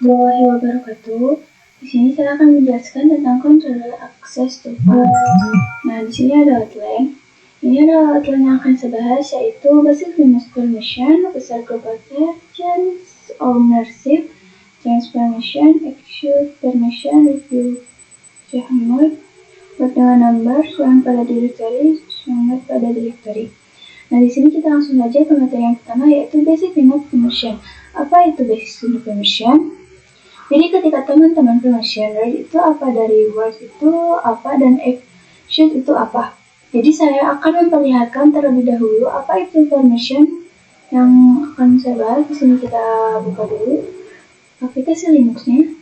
warahmatullahi wabarakatuh. Di sini saya akan menjelaskan tentang controller access to files. Nah, di sini ada outline. Ini adalah outline yang akan saya bahas, yaitu basic Linux permission, user group object, change ownership, change permission, execute permission, review mode, buat dengan number, yang pada directory, yang pada directory. Nah, di sini kita langsung saja ke materi yang pertama, yaitu basic Linux permission. Apa itu basic Linux permission? Jadi ketika teman-teman permission read itu apa, dari word itu apa, dan execute itu apa. Jadi saya akan memperlihatkan terlebih dahulu apa itu permission yang akan saya bahas. Di sini kita buka dulu aplikasi Linuxnya.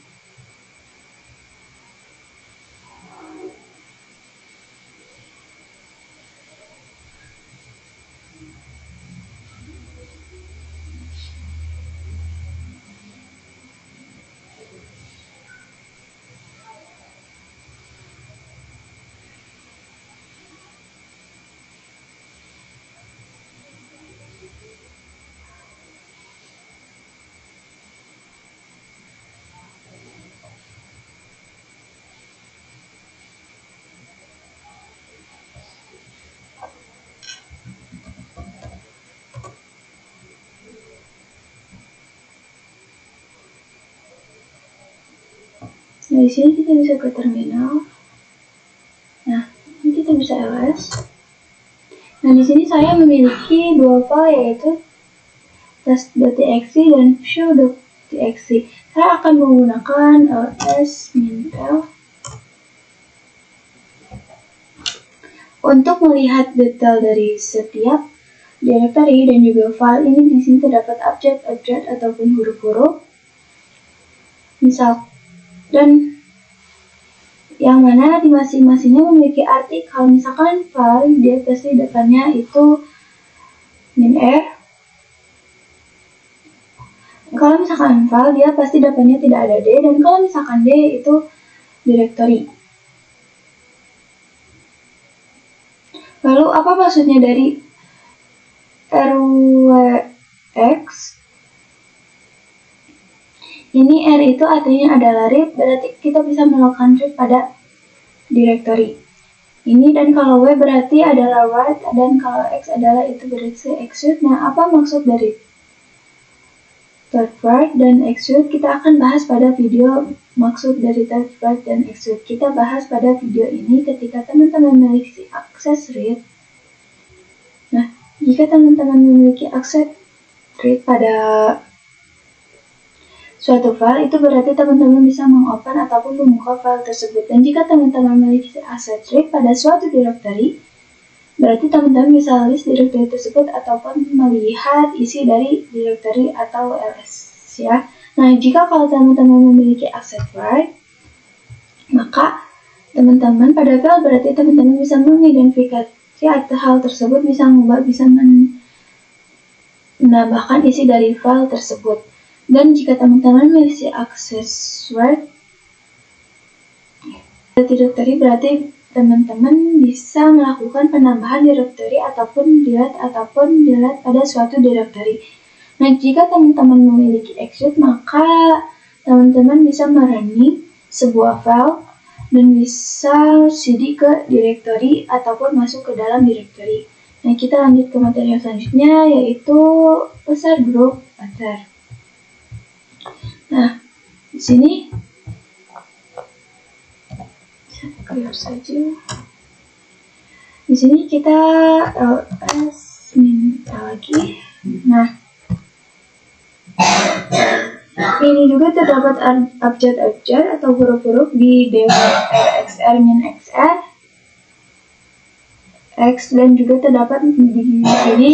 Nah, di sini kita bisa ke terminal. Nah, ini kita bisa ls. Nah, di sini saya memiliki dua file, yaitu test.txt dan show.txt. Saya akan menggunakan ls-l untuk melihat detail dari setiap directory dan juga file. Ini di sini terdapat objek-objek ataupun huruf-huruf. Misal, dan yang mana di masing-masingnya memiliki arti. Kalau misalkan file, dia pasti depannya itu -r. Kalau misalkan file, dia pasti depannya tidak ada d, dan kalau misalkan d itu directory. Lalu apa maksudnya dari rwx? Ini R itu artinya adalah read, berarti kita bisa melakukan read pada directory ini. Dan kalau W berarti adalah write, dan kalau X adalah itu berarti execute. Nah, apa maksud dari third write dan execute? Kita akan bahas pada video maksud dari third write dan execute. Kita bahas pada video ini ketika teman-teman memiliki akses read. Nah, jika teman-teman memiliki akses read pada suatu file, itu berarti teman-teman bisa mengopen ataupun membuka file tersebut. Dan jika teman-teman memiliki akses read pada suatu directory, berarti teman-teman bisa list directory tersebut ataupun melihat isi dari directory atau ls, ya. Nah, jika kalau teman-teman memiliki akses write, maka teman-teman pada file berarti teman-teman bisa mengidentifikasi atau hal tersebut, bisa mengubah, bisa menambahkan isi dari file tersebut. Dan jika teman-teman memiliki akses write directory, berarti teman-teman bisa melakukan penambahan directory ataupun delete pada suatu directory. Nah, jika teman-teman memiliki execute, maka teman-teman bisa merunning sebuah file dan bisa cd ke directory ataupun masuk ke dalam directory. Nah, kita lanjut ke materi yang selanjutnya, yaitu user group pattern. Nah, di sini clear saja. Di sini kita ls lagi. Nah, ini juga terdapat objek-objek atau huruf-huruf di dwrxr -xr x, dan juga terdapat di sini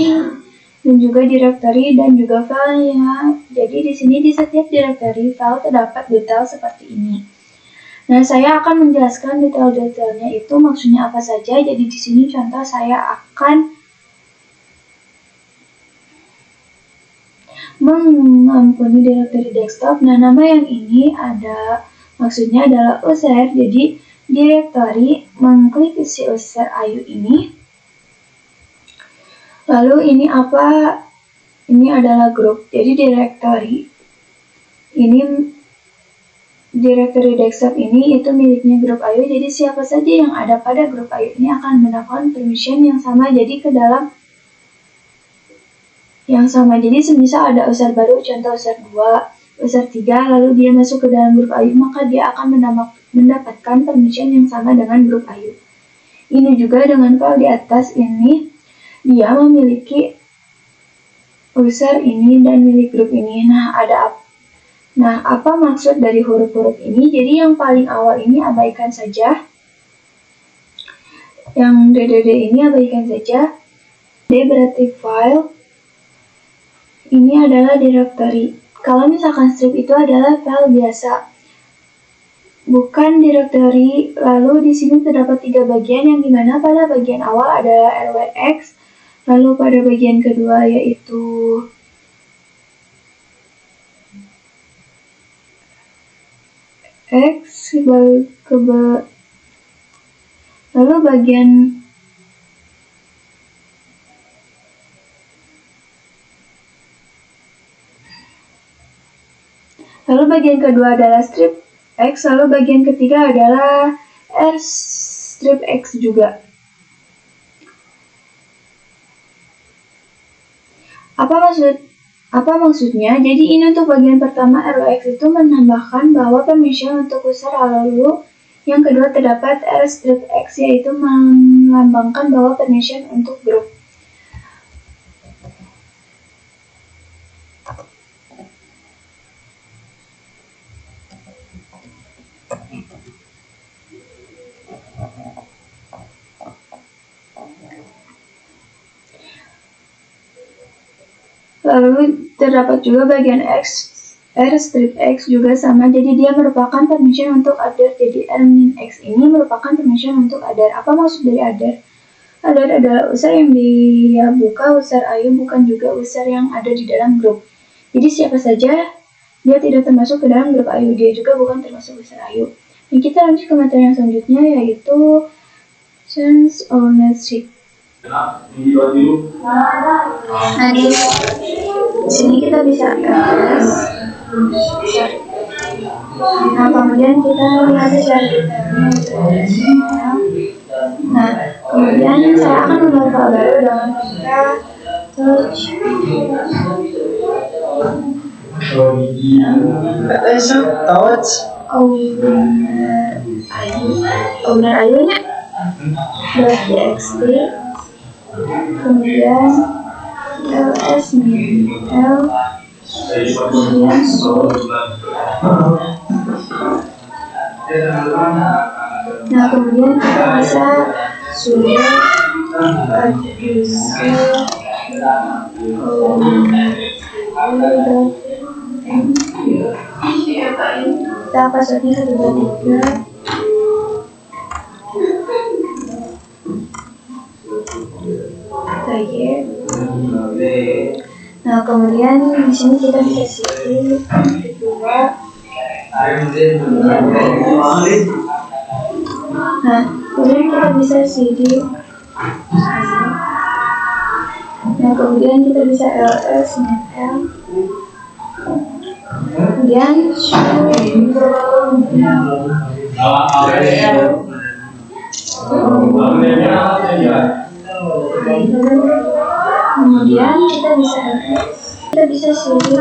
dan juga directory dan juga filenya. Jadi di sini di setiap directory file terdapat detail seperti ini. Nah, saya akan menjelaskan detail-detailnya itu maksudnya apa saja. Jadi di sini contoh saya akan mengampuni directory desktop. Nah, nama yang ini ada maksudnya adalah user. Jadi directory mengklik isi user ayu ini. Lalu ini apa? Ini adalah grup. Jadi directory ini Directory desktop ini itu miliknya grup Ayu, jadi siapa saja yang ada pada grup Ayu ini akan mendapatkan permission yang sama, jadi ke dalam yang sama. Jadi semisal ada user baru, contoh user 2, user 3, lalu dia masuk ke dalam grup Ayu, maka dia akan mendapatkan permission yang sama dengan grup Ayu. Ini juga dengan file di atas ini, dia memiliki user ini dan milik grup ini. Nah, apa maksud dari huruf-huruf ini? Jadi yang paling awal ini abaikan saja. Yang DDD ini abaikan saja. D berarti file. Ini adalah directory. Kalau misalkan strip itu adalah file biasa, bukan directory. Lalu di sini terdapat 3 bagian, yang dimana pada bagian awal adalah LWX, lalu pada bagian kedua yaitu X, lalu bagian kedua adalah strip X, lalu bagian ketiga adalah R strip X juga. Apa maksudnya? Jadi ini untuk bagian pertama, ROX itu menambahkan bahwa permission untuk user, lalu yang kedua terdapat R strip X, yaitu melambangkan bahwa permission untuk grup. Lalu terdapat juga bagian R strip X juga sama, jadi dia merupakan permission untuk other. Jadi R-X ini merupakan permission untuk other. Apa maksud dari other? Other adalah user yang dia buka, user Ayu, bukan juga user yang ada di dalam grup. Jadi siapa saja dia tidak termasuk ke dalam grup Ayu, dia juga bukan termasuk user Ayu. Nah, kita lanjut ke materi yang selanjutnya, yaitu sense ownership. Nah, di sini kita bisa nah, kemudian kita lihat secara detailnya. Nah, kemudian saya akan membuat file baru dengan kita touch owner Ayunya .txt, kemudian ls -l, kemudian nah, kemudian kita bisa sudo kita passwordnya 1, 2, 3. Nah, kemudian di sini kita bisa cd kedua. Nah, kemudian kita bisa cd. Nah, kemudian kita bisa ls -l, kemudian kemudian kita bisa cd,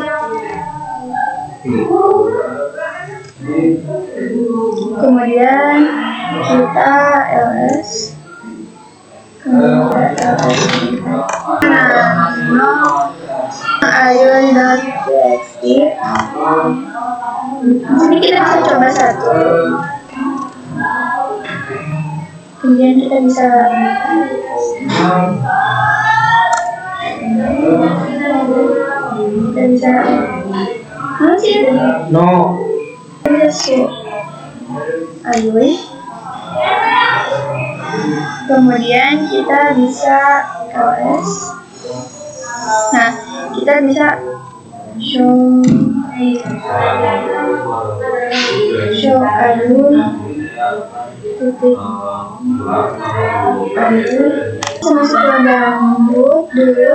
kemudian kita ls, Ayu.txt. Jadi kita bisa coba satu, kemudian kita bisa Ayu. Kemudian kita bisa ls. Nah, kita bisa show Ayu titik Ayu. Masuk ke dalam root dulu.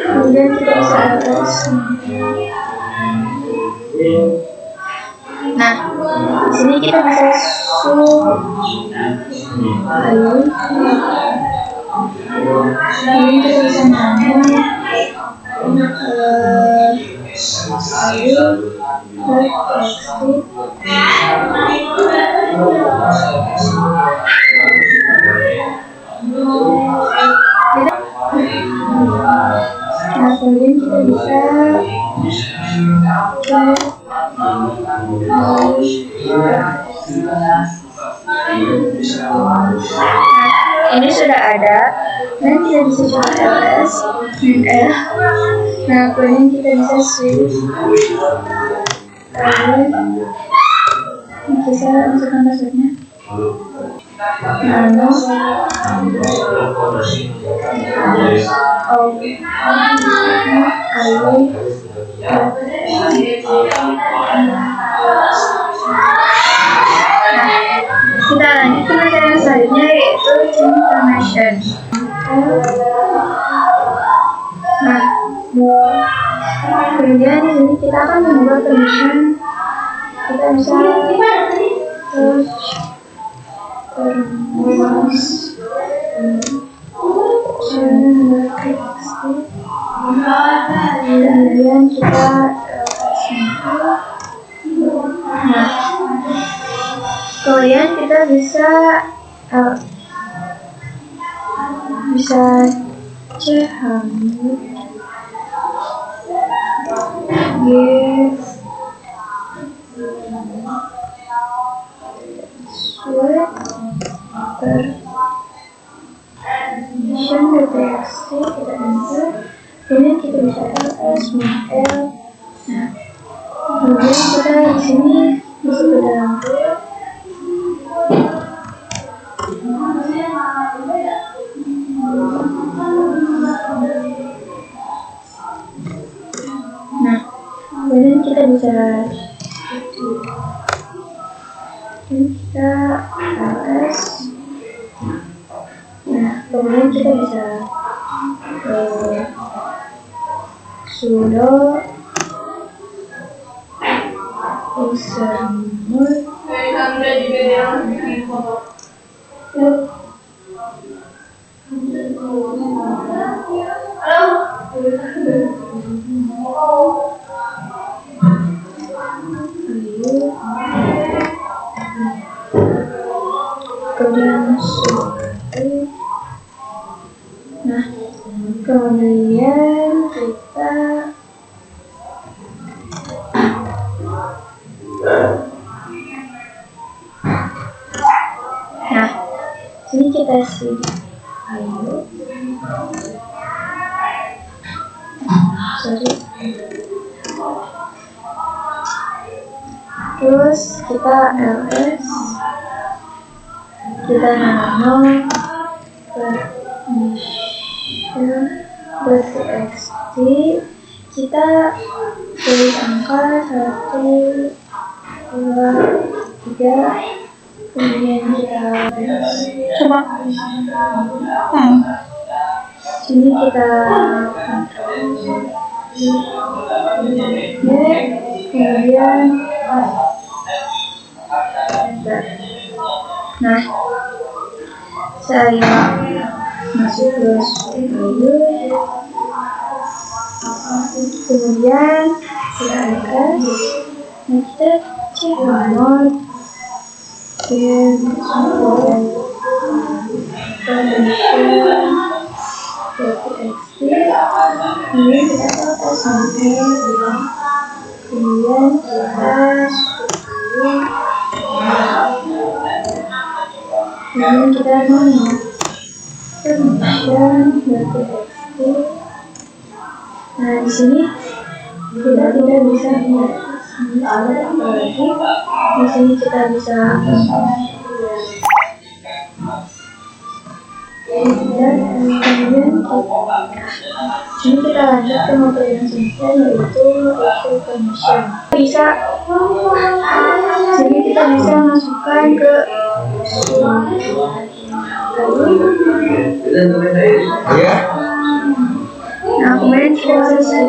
Kemudian kita bisa LS. Nah, di sini kita bisa lalu ini kita bisa nanya nah, kemudian kita bisa ini sudah ada dan kita bisa coba LS dan nah kemudian kita bisa switch lalu bisa masukkan passwordnya lalu kita lanjut ke materi selanjutnya yaitu information. Nah, kemudian di sini kita akan membuat permission. Kita bisa terus kemudian kita nah kemudian kita bisa cek give sweat permission.txt kita enter, kemudian kita bisa ls l. Nah, kemudian kita di sini masuk ke dalam nah, kemudian kita bisa ls. Nah, kemudian kita bisa sudo usermod kemudian nah, kemudian kita sini kita terus kita ls, kita nano permission.txt, kita tulis angka 1, 2, 3, kemudian kita coba sini kita kemudian nah saya masuk ke lalu kemudian kita ls, nah kita cek nomor permission.txt, ini kita ls sampai Kemudian kita pilih, kemudian kita permission.txt. Nah, di sini kita tidak bisa apa lagi. Di sini kita bisa dan kemudian kita lanjut ke metode yang selanjutnya, yaitu receive permission. Jadi kita bisa masukkan ke nah, kemudian kita bisa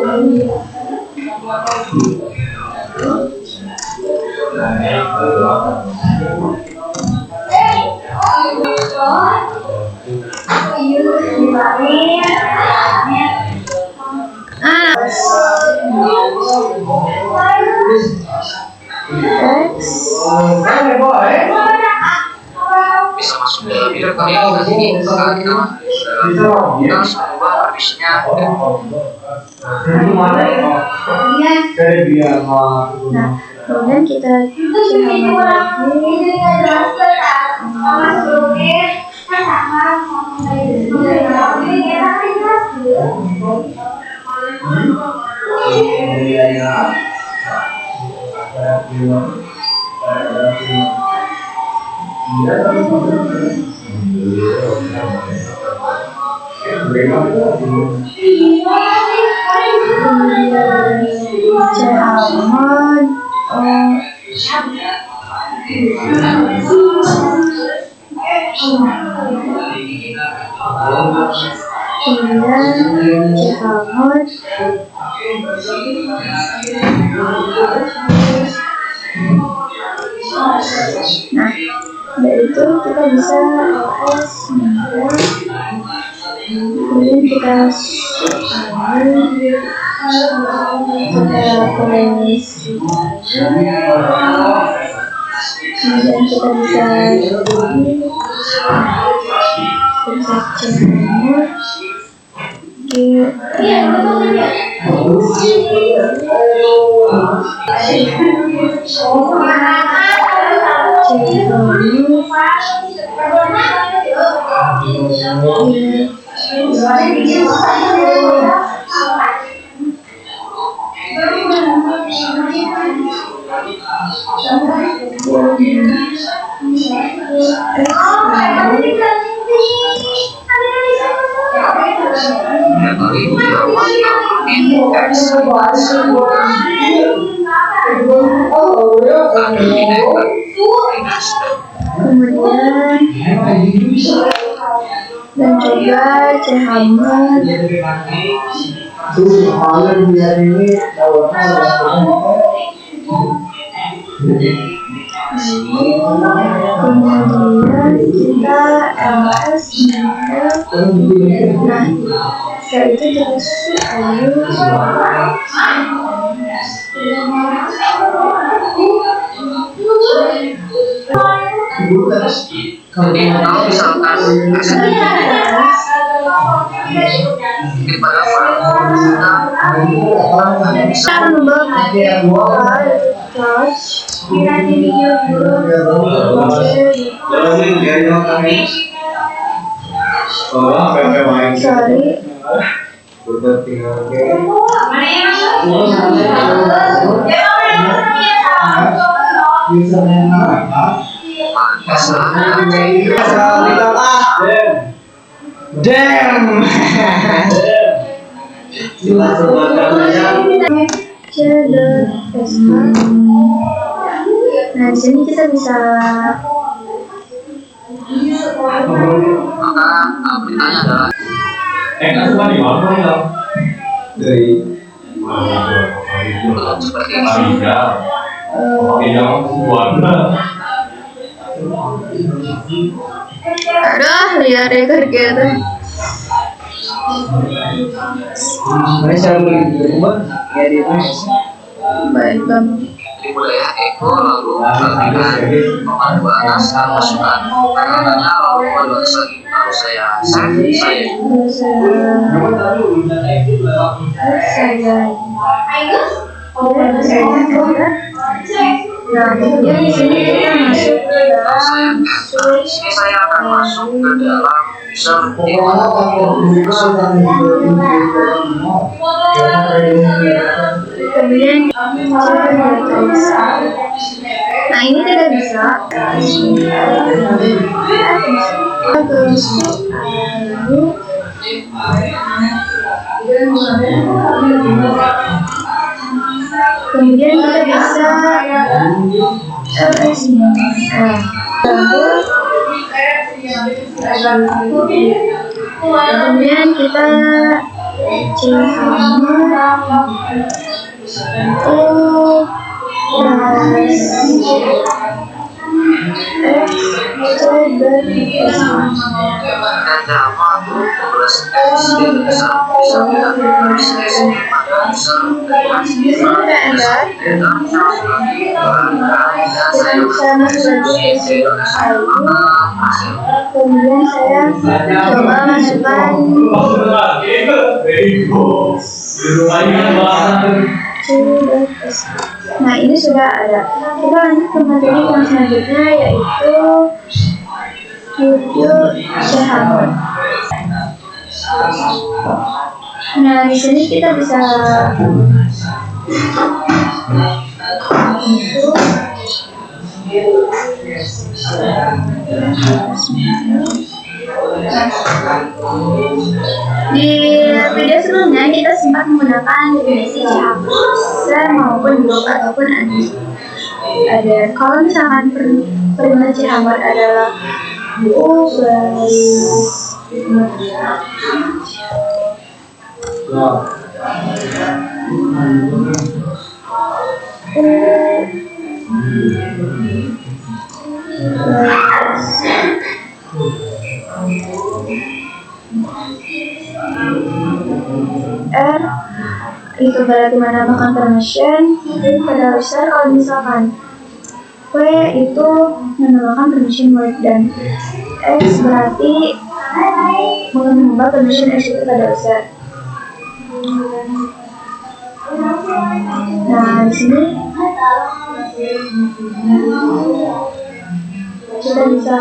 bisa masuk ke video kualitas ini saat kita harus mengubah permissionnya. Nah, kemudian kita nah, dari itu kita bisa ls kemudian kita kemudian kita bisa dan coba Chmod. Kemudian kita ls nah, setelah itu terus Jadi kalau misalkan kita mengubah Damn. Nah, di sini kita bisa maka beritanya adalah Kan di mana ya? Dari seperti ini. aduh, lihat deh gitu. Mana cara berubah? Ya di Baik, Bang. Di budaya Eko lalu perbedaan pemanduan naskah masukan katanya lalu pemanduan lagi lalu saya dia bisa diatur. Nah, kemudian di sini kita masuk ke dalam Di sini saya akan masuk ke dalam user kemudian nah ini tidak bisa kemudian kita bisa kemudian kita dan nama 12 edisi bisa melihat bisnis pada user dan saya kemudian saya coba masukkan nah ini sudah ada. Kita lanjut ke materi yang selanjutnya yaitu video Syahab. Nah di sini kita bisa di video sebelumnya kita sempat menggunakan definisi Syahab maupun blok ataupun analisis. Ada kalau misalkan periode Syahab adalah U R itu berarti menambahkan permission pada user. Kalau misalkan W itu menambahkan permission word dan X berarti menambah permission X itu pada user. Nah di sini kita bisa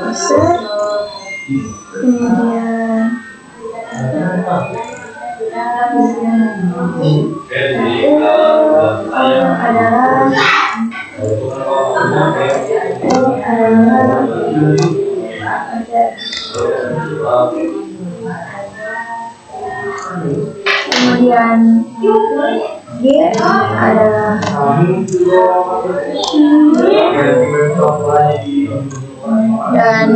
user kemudian kemudian G adalah dan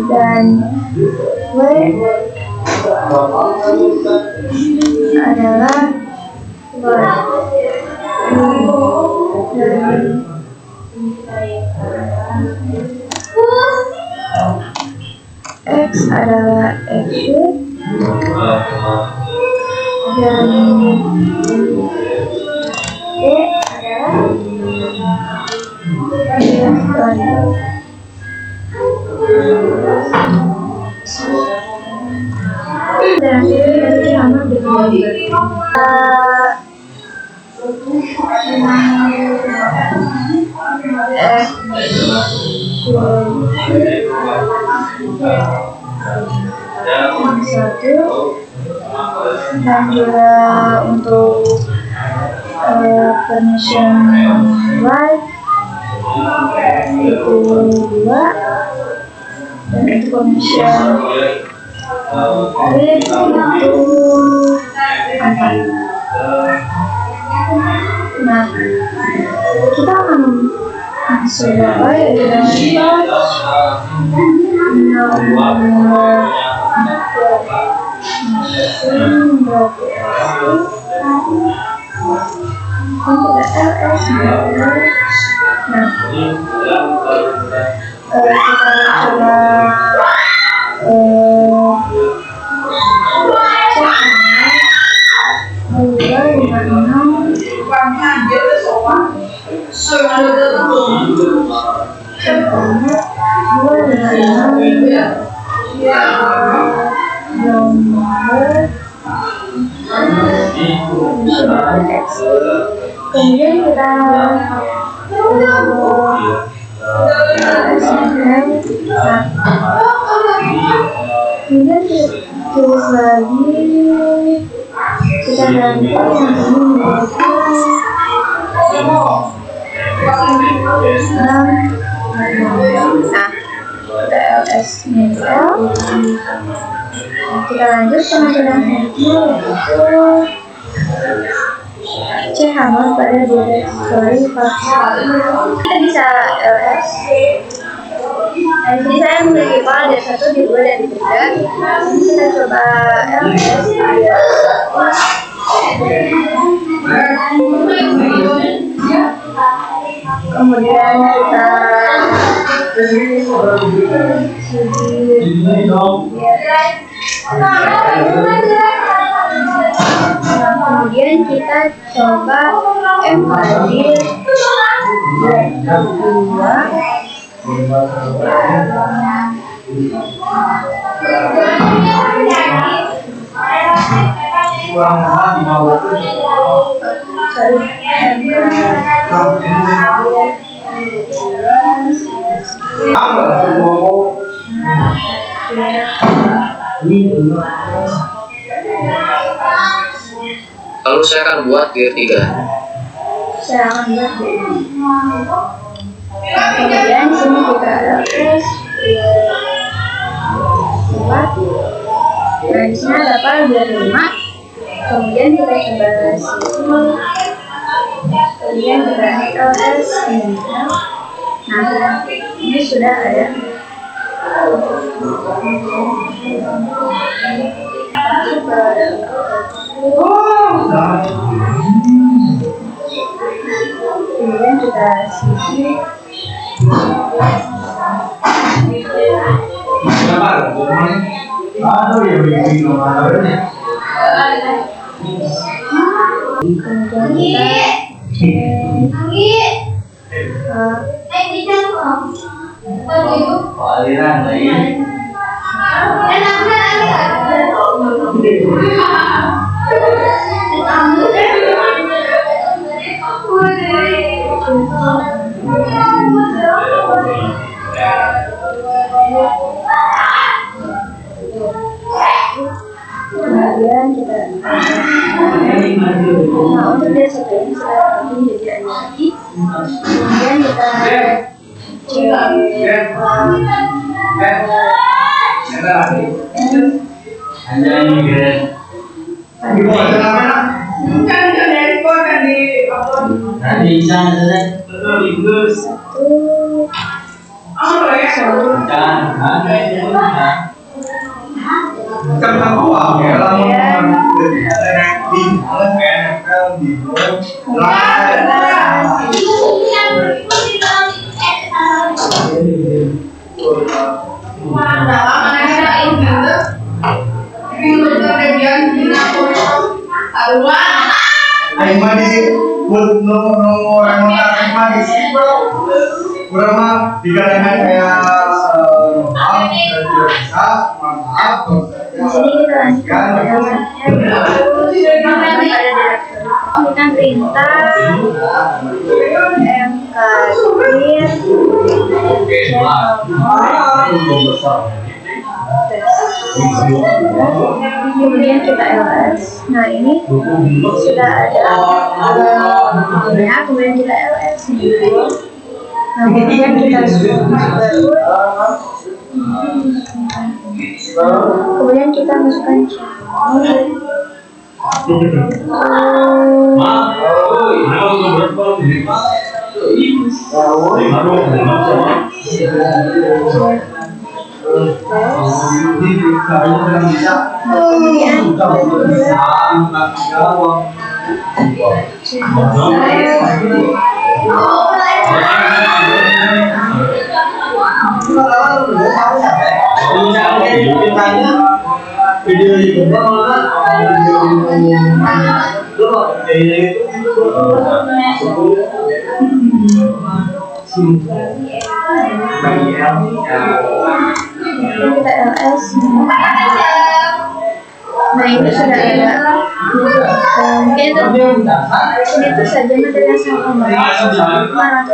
dan W adalah X adalah action dan E adalah dan ini sama dengan dan juga untuk permission right itu 2 dan itu permission read itu 4. Nah kita akan masuk yaitu dengan berarti untuk LS. Nah, kita coba kemudian kita kemudian tulis lagi, kita ganti yang ini kita LS nempel. Kita lanjut pengambilan sampel, yaitu C hama pada direktori faktor. Kita bisa LS. Nah, di sini saya memiliki kepala dari 1, di 2, dan di 3. Kita coba LS. Kemudian kita kemudian kita coba M hadir 2. Lalu saya akan buat gear 3. Saya akan buat kemudian di sini kita LS 4. Nah, di sini ada apa? Gear 5. Kemudian kita coba sini. Kemudian kita LS ini. Nah, ini sudah ada. Kemudian kita sini. Kemudian kita untuk dia satu ini jadi lagi. Kemudian kita kurang mah dikarenakan kayak maaf dan tidak bisa, maaf. di sini kita lanjutkan kita perintah kemudian kita LS. Nah, ini sudah ada ya, kemudian kita LS. Nah, kemudian kita kemudian kita masukkan Kemudian video YouTube mana kita LS. Nah itu sudah ada. Mungkin itu saja materi yang saya sampaikan.